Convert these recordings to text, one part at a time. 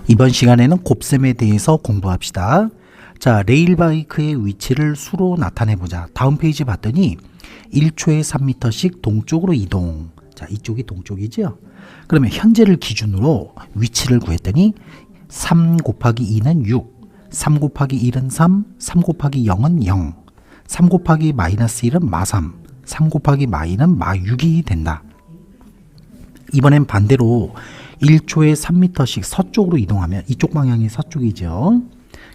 이번 시간에는 곱셈에 대해서 공부합시다. 자, 레일바이크의 위치를 수로 나타내보자. 다음 페이지 봤더니 1초에 3m씩 동쪽으로 이동. 자, 이쪽이 동쪽이죠. 그러면 현재를 기준으로 위치를 구했더니 3 곱하기 2는 6, 3 곱하기 1은 3, 3 곱하기 0은 0, 3 곱하기 마이너스 1은 마3, 3 곱하기 마이는 마6이 된다. 이번엔 반대로 1초에 3m씩 서쪽으로 이동하면 이쪽 방향이 서쪽이죠.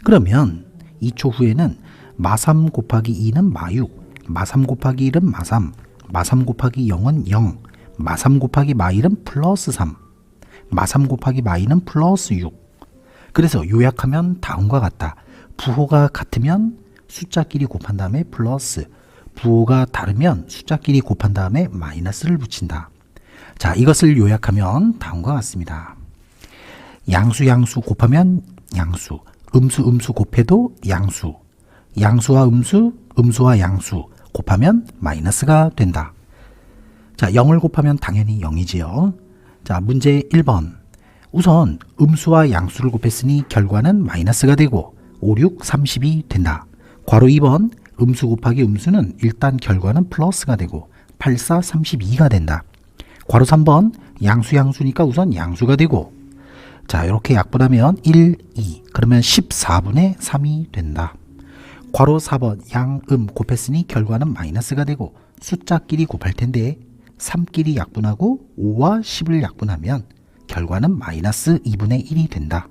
그러면 2초 후에는 마3 곱하기 2는 마6, 마3 곱하기 1은 마3, 마3 곱하기 0은 0, 마3 곱하기 마1은 플러스 3, 마3 곱하기 마2는 플러스 6. 그래서 요약하면 다음과 같다. 부호가 같으면 숫자끼리 곱한 다음에 플러스, 부호가 다르면 숫자끼리 곱한 다음에 마이너스를 붙인다. 자, 이것을 요약하면 다음과 같습니다. 양수 양수 곱하면 양수, 음수 음수 곱해도 양수, 양수와 음수, 음수와 양수 곱하면 마이너스가 된다. 자, 0을 곱하면 당연히 0이지요. 자, 문제 1번. 우선 음수와 양수를 곱했으니 결과는 마이너스가 되고 5, 6, 30이 된다. 괄호 2번. 음수 곱하기 음수는 일단 결과는 플러스가 되고 8, 4, 32가 된다. 괄호 3번. 양수 양수니까 우선 양수가 되고, 자, 이렇게 약분하면 1, 2, 그러면 14분의 3이 된다. 괄호 4번. 양, 곱했으니 결과는 마이너스가 되고 숫자끼리 곱할 텐데 3끼리 약분하고 5와 10을 약분하면 결과는 마이너스 2분의 1이 된다.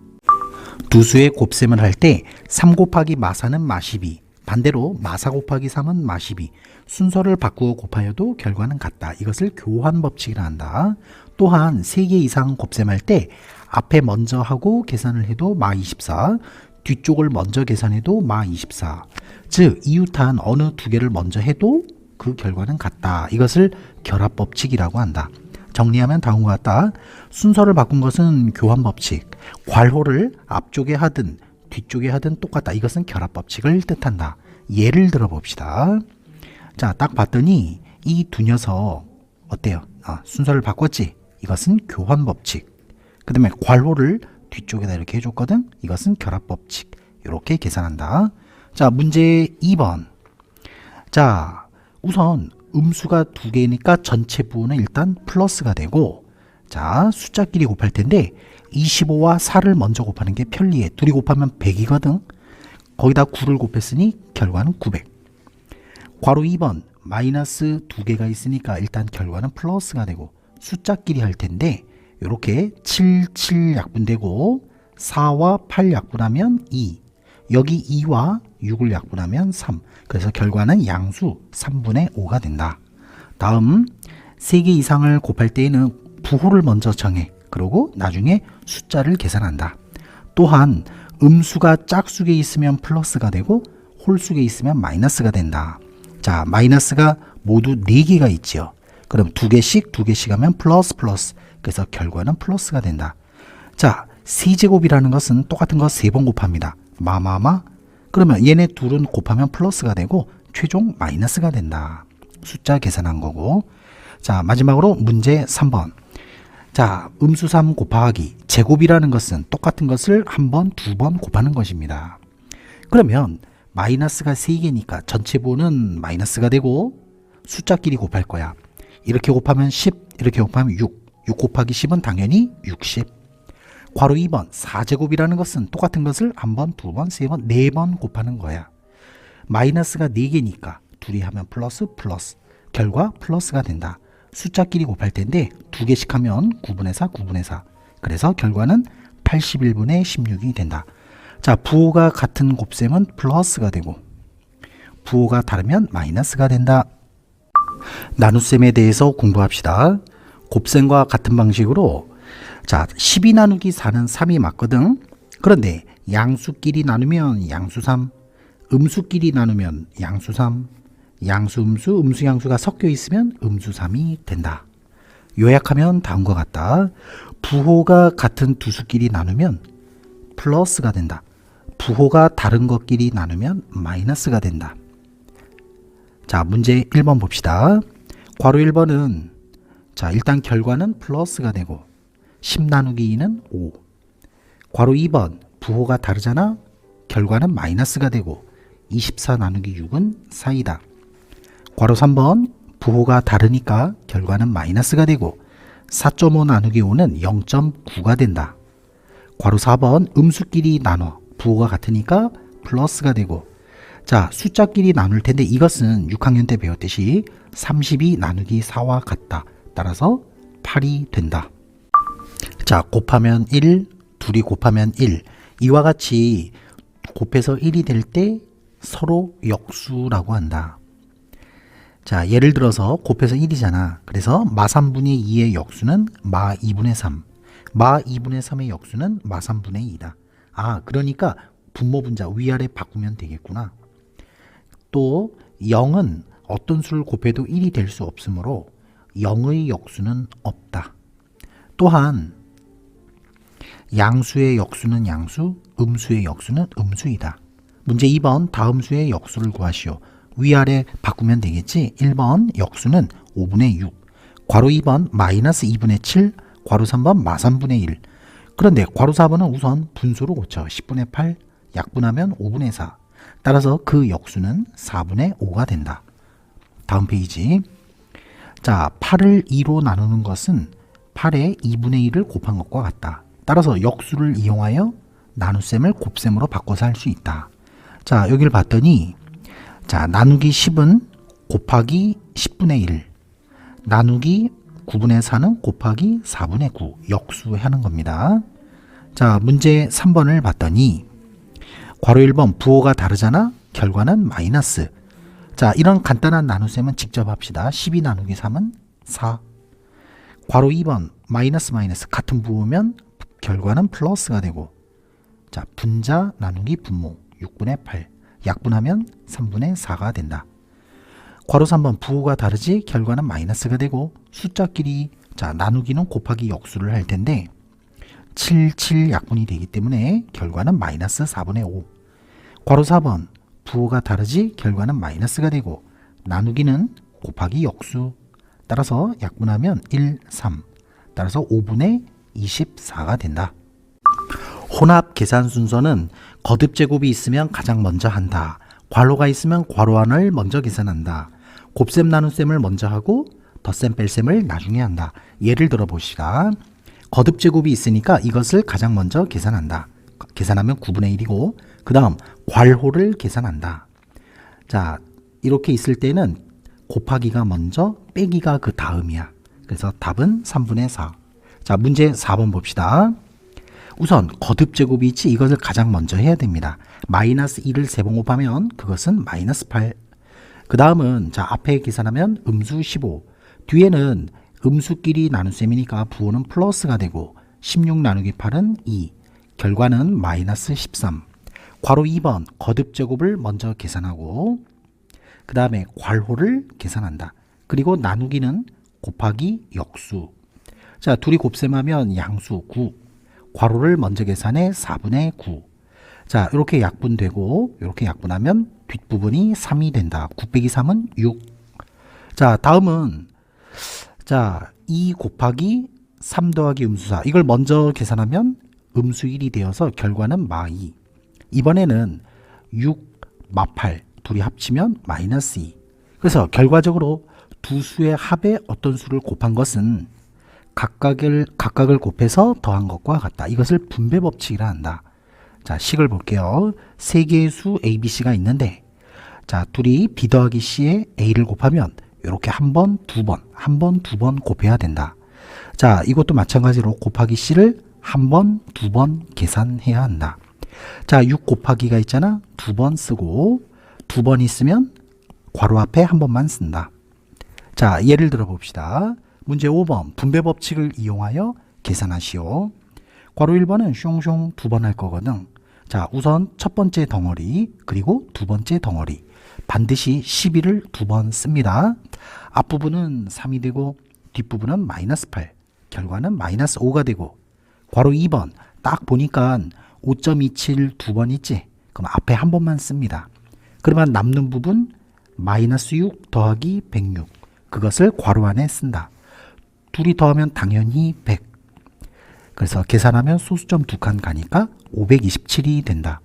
두 수의 곱셈을 할 때 3 곱하기 마4는 마12, 반대로 마4 곱하기 3은 마12, 순서를 바꾸어 곱하여도 결과는 같다. 이것을 교환 법칙이라 한다. 또한 3개 이상 곱셈할 때 앞에 먼저 하고 계산을 해도 마24, 뒤쪽을 먼저 계산해도 마24. 즉 이웃한 어느 두 개를 먼저 해도 그 결과는 같다. 이것을 결합 법칙이라고 한다. 정리하면 다음과 같다. 순서를 바꾼 것은 교환 법칙, 괄호를 앞쪽에 하든 뒤쪽에 하든 똑같다. 이것은 결합 법칙을 뜻한다. 예를 들어 봅시다. 자, 딱 봤더니 이 두 녀석 어때요? 순서를 바꿨지? 이것은 교환 법칙. 그 다음에 괄호를 뒤쪽에다 이렇게 해줬거든? 이것은 결합 법칙. 이렇게 계산한다. 자, 문제 2번. 자, 우선 음수가 두 개니까 전체 부호는 일단 플러스가 되고, 자, 숫자끼리 곱할 텐데 25와 4를 먼저 곱하는 게 편리해. 둘이 곱하면 100이거든. 거기다 9를 곱했으니 결과는 900. 괄호 2번. 마이너스 두 개가 있으니까 일단 결과는 플러스가 되고 숫자끼리 할 텐데 이렇게 7, 7 약분되고 4와 8 약분하면 2, 여기 2와 6을 약분하면 3. 그래서 결과는 양수 3분의 5가 된다. 다음 3개 이상을 곱할 때에는 부호를 먼저 정해. 그리고 나중에 숫자를 계산한다. 또한 음수가 짝수에 있으면 플러스가 되고 홀수에 있으면 마이너스가 된다. 자, 마이너스가 모두 4개가 있죠. 그럼 2개씩 하면 플러스 플러스. 그래서 결과는 플러스가 된다. 자, 세제곱이라는 것은 똑같은 거 3번 곱합니다. 마마마. 그러면 얘네 둘은 곱하면 플러스가 되고 최종 마이너스가 된다. 숫자 계산한 거고. 자, 마지막으로 문제 3번. 자, 음수 3 곱하기 제곱이라는 것은 똑같은 것을 한 번, 두 번 곱하는 것입니다. 그러면 마이너스가 3개니까 전체 부호는 마이너스가 되고 숫자끼리 곱할 거야. 이렇게 곱하면 10, 이렇게 곱하면 6. 6 곱하기 10은 당연히 60. 괄호 2번. 4제곱이라는 것은 똑같은 것을 한 번, 두 번, 세 번, 네 번 곱하는 거야. 마이너스가 4개니까 둘이 하면 플러스 플러스. 결과 플러스가 된다. 숫자끼리 곱할 텐데 2개씩 하면 9분의 4, 9분의 4. 그래서 결과는 81분의 16이 된다. 자, 부호가 같은 곱셈은 플러스가 되고 부호가 다르면 마이너스가 된다. 나눗셈에 대해서 공부합시다. 곱셈과 같은 방식으로, 자, 12 나누기 4는 3이 맞거든. 그런데 양수끼리 나누면 양수 3, 음수끼리 나누면 양수 3, 양수 음수, 음수 양수가 섞여 있으면 음수 3이 된다. 요약하면 다음과 같다. 부호가 같은 두 수끼리 나누면 플러스가 된다. 부호가 다른 것끼리 나누면 마이너스가 된다. 자, 문제 1번 봅시다. 괄호 1번은, 자, 일단 결과는 플러스가 되고 10 나누기 2는 5, 괄호 2번 부호가 다르잖아. 결과는 마이너스가 되고 24 나누기 6은 4이다. 괄호 3번 부호가 다르니까 결과는 마이너스가 되고 4.5 나누기 5는 0.9가 된다. 괄호 4번 음수끼리 나눠 부호가 같으니까 플러스가 되고, 자 숫자끼리 나눌 텐데 이것은 6학년 때 배웠듯이 32 나누기 4와 같다. 따라서 8이 된다. 자 곱하면 1, 둘이 곱하면 1. 이와 같이 곱해서 1이 될 때 서로 역수라고 한다. 자 예를 들어서 곱해서 1이잖아. 그래서 마 3분의 2의 역수는 마 2분의 3. 마 2분의 3의 역수는 마 3분의 2다. 아 그러니까 분모 분자 위아래 바꾸면 되겠구나. 또 0은 어떤 수를 곱해도 1이 될 수 없으므로 0의 역수는 없다. 또한 양수의 역수는 양수, 음수의 역수는 음수이다. 문제 2번 다음 수의 역수를 구하시오. 위아래 바꾸면 되겠지. 1번 역수는 5분의 6, 괄호 2번 마이너스 2분의 7, 괄호 3번 마 3분의 1. 그런데 괄호 4번은 우선 분수로 고쳐 10분의 8, 약분하면 5분의 4. 따라서 그 역수는 4분의 5가 된다. 다음 페이지. 자 8을 2로 나누는 것은 8의 2분의 1을 곱한 것과 같다. 따라서 역수를 이용하여 나눗셈을 곱셈으로 바꿔서 할 수 있다. 자 여기를 봤더니 자 나누기 10은 곱하기 10분의 1, 나누기 9분의 4는 곱하기 4분의 9 역수하는 겁니다. 자 문제 3번을 봤더니 괄호 1번 부호가 다르잖아. 결과는 마이너스. 자 이런 간단한 나눗셈은 직접 합시다. 12 나누기 3은 4. 괄호 2번 마이너스 마이너스 같은 부호면 결과는 플러스가 되고, 자 분자 나누기 분모 6분의 8 약분하면 3분의 4가 된다. 괄호 3번 부호가 다르지 결과는 마이너스가 되고, 숫자끼리 자 나누기는 곱하기 역수를 할 텐데 7, 7 약분이 되기 때문에 결과는 마이너스 4분의 5. 괄호 4번 부호가 다르지 결과는 마이너스가 되고, 나누기는 곱하기 역수. 따라서 약분하면 1, 3. 따라서 5분의 24가 된다. 혼합 계산 순서는 거듭 제곱이 있으면 가장 먼저 한다. 괄호가 있으면 괄호 안을 먼저 계산한다. 곱셈 나눗셈을 먼저 하고 덧셈 뺄셈을 나중에 한다. 예를 들어 봅시다. 거듭 제곱이 있으니까 이것을 가장 먼저 계산한다. 계산하면 9분의 1이고 그 다음 괄호를 계산한다. 자 이렇게 있을 때는 곱하기가 먼저 빼기가 그 다음이야. 그래서 답은 3분의 4. 자 문제 4번 봅시다. 우선 거듭 제곱이 있지 이것을 가장 먼저 해야 됩니다. 마이너스 1을 3번 곱하면 그것은 마이너스 8. 그 다음은 자 앞에 계산하면 음수 15. 뒤에는 음수끼리 나눗셈이니까 부호는 플러스가 되고 16 나누기 8은 2. 결과는 마이너스 13. 괄호 2번 거듭 제곱을 먼저 계산하고 그 다음에 괄호를 계산한다. 그리고 나누기는 곱하기 역수. 자 둘이 곱셈하면 양수 9. 괄호를 먼저 계산해 4분의 9. 자 이렇게 약분되고 이렇게 약분하면 뒷부분이 3이 된다. 9 빼기 3은 6. 자 다음은 자 2 곱하기 3 더하기 음수 4. 이걸 먼저 계산하면 음수 1이 되어서 결과는 마 2. 이번에는 6, 마 8 둘이 합치면 마이너스 2. 그래서 결과적으로 두 수의 합에 어떤 수를 곱한 것은 각각을 곱해서 더한 것과 같다. 이것을 분배 법칙이라 한다. 자 식을 볼게요. 세 개의 수 A, B, C가 있는데 자 둘이 B 더하기 C에 A를 곱하면 이렇게 한 번, 두 번, 한 번, 두 번 곱해야 된다. 자 이것도 마찬가지로 곱하기 C를 한 번, 두 번 계산해야 한다. 자 6 곱하기가 있잖아. 두 번 쓰고 두 번 있으면 괄호 앞에 한 번만 쓴다. 자 예를 들어 봅시다. 문제 5번 분배 법칙을 이용하여 계산하시오. 괄호 1번은 숑숑 두 번 할 거거든. 자 우선 첫 번째 덩어리 그리고 두 번째 덩어리 반드시 12를 두 번 씁니다. 앞부분은 3이 되고 뒷부분은 마이너스 8. 결과는 마이너스 5가 되고, 괄호 2번 딱 보니까 5.27 두 번 있지. 그럼 앞에 한 번만 씁니다. 그러면 남는 부분 마이너스 6 더하기 106. 그것을 괄호 안에 쓴다. 둘이 더하면 당연히 100. 그래서 계산하면 소수점 2칸 가니까 527이 된다.